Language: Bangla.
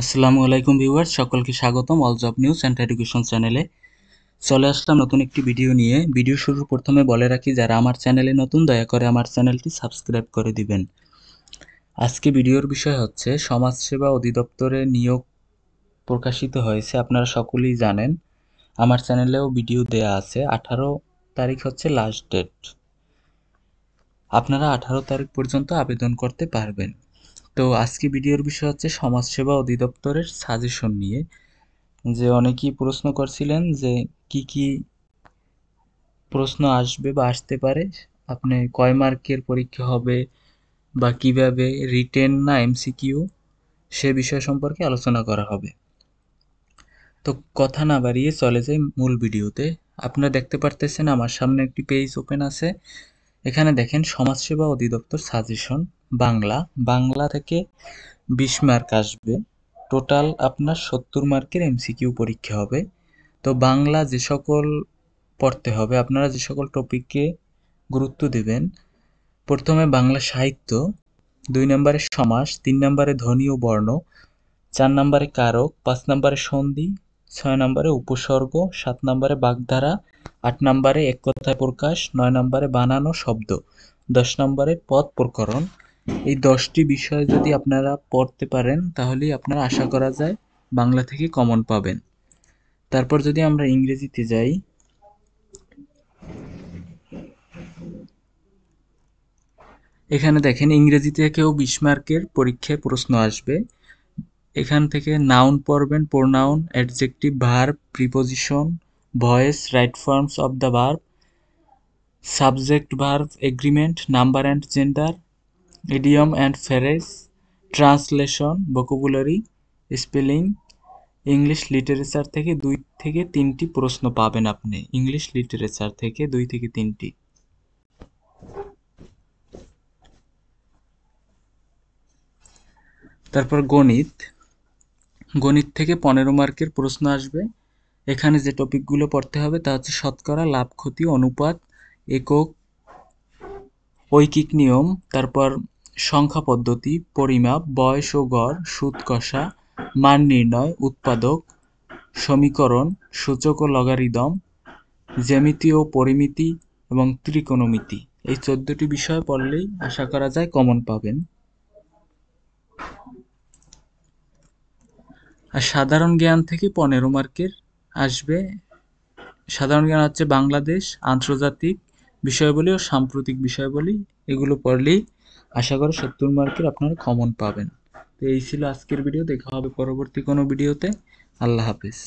আসসালামু আলাইকুম ভিউয়ার্স, সকলকে স্বাগতম all job news and education চ্যানেলে। চলে আসলাম নতুন একটি ভিডিও নিয়ে। ভিডিও শুরুর প্রথমে বলে রাখি, যারা আমার চ্যানেলে নতুন দয়া করে আমার চ্যানেলটি সাবস্ক্রাইব করে দিবেন। আজকে ভিডিওর বিষয় হচ্ছে সমাজসেবা অধিদপ্তরে নিয়োগ প্রকাশিত হয়েছে, আপনারা সকলেই জানেন। আমার চ্যানেলেও ভিডিও দেয়া আছে। 18 তারিখ হচ্ছে লাস্ট ডেট। আপনারা 18 তারিখ পর্যন্ত আবেদন করতে পারবেন। তো আজকে ভিডিওর বিষয় হচ্ছে সমাজসেবা অধিদপ্তরের সাজেশন নিয়ে। যে অনেকেই প্রশ্ন করছিলেন যে কি কি প্রশ্ন আসবে বা আসতে পারে, আপনি কয় মার্কের পরীক্ষা হবে বা কিভাবে রিটেন না এমসিকিউ, সে বিষয় সম্পর্কে আলোচনা করা হবে। তো কথা না বাড়িয়ে চলে যাই মূল ভিডিওতে। আপনারা দেখতে পারতেছেন আমার সামনে একটি পেজ ওপেন আছে। এখানে দেখেন সমাজসেবা অধিদপ্তর সাজেশন বাংলা। বাংলা থেকে 20 মার্ক আসবে। টোটাল আপনার 70 মার্কের এমসিকিউ পরীক্ষা হবে। তো বাংলা যে সকল পড়তে হবে, আপনারা যে সকল টপিকে গুরুত্ব দেবেন: প্রথমে বাংলা সাহিত্য, 2 নম্বরে সমাস, 3 নম্বরে ধ্বনি ও বর্ণ, 4 নম্বরে কারক, 5 নম্বরে সন্ধি, 6 নম্বরে উপসর্গ, 7 নম্বরে বাগধারা, 8 নম্বরে এক কথায় প্রকাশ, 9 নম্বরে বানানো শব্দ, 10 নম্বরে পদ প্রকরণ। এই 10টি বিষয় যদি আপনারা পড়তে পারেন তাহলেই আপনারা আশা করা যায় বাংলা থেকে কমন পাবেন। তারপর যদি আমরা ইংরেজিতে যাই, এখানে দেখেন ইংরেজি থেকেও 20 মার্কের পরীক্ষায় প্রশ্ন আসবে। এখান থেকে নাউন পড়বেন, pronoun, adjective, verb, preposition, voice, right forms of the verb, subject verb agreement, number and gender, idiom and phrase, translation, vocabulary, spelling. English literature থেকে 2 থেকে 3টি প্রশ্ন পাবেন আপনি। ইংলিশ লিটারেচার থেকে 2 থেকে 3টি। তারপর গণিত। গণিত থেকে 15 মার্কের প্রশ্ন আসবে। এখানে যে টপিকগুলো পড়তে হবে তা হচ্ছে শতকরা, লাভ ক্ষতি, অনুপাত, একক, ঐকিক নিয়ম, তারপর সংখ্যা পদ্ধতি, পরিমাপ, বয়স ও গড়, সুদ কষা, মান নির্ণয়, উৎপাদক, সমীকরণ, সূচক ও লগারিদম, জ্যামিতি ও পরিমিতি এবং ত্রিকোণমিতি। এই 14টি বিষয় পড়লেই আশা করা যায় কমন পাবেন। আর সাধারণ জ্ঞান থেকে 15 মার্কের আসবে। সাধারণ জ্ঞান হচ্ছে বাংলাদেশ, আন্তর্জাতিক বিষয়াবলী ও সাম্প্রতিক বিষয়াবলী। এগুলো পড়লেই আশা করি 70 মার্কের আপনারা কমন পাবেন। তো এই ছিল আজকের ভিডিও। দেখা হবে পরবর্তী কোনো ভিডিওতে। আল্লাহ হাফেজ।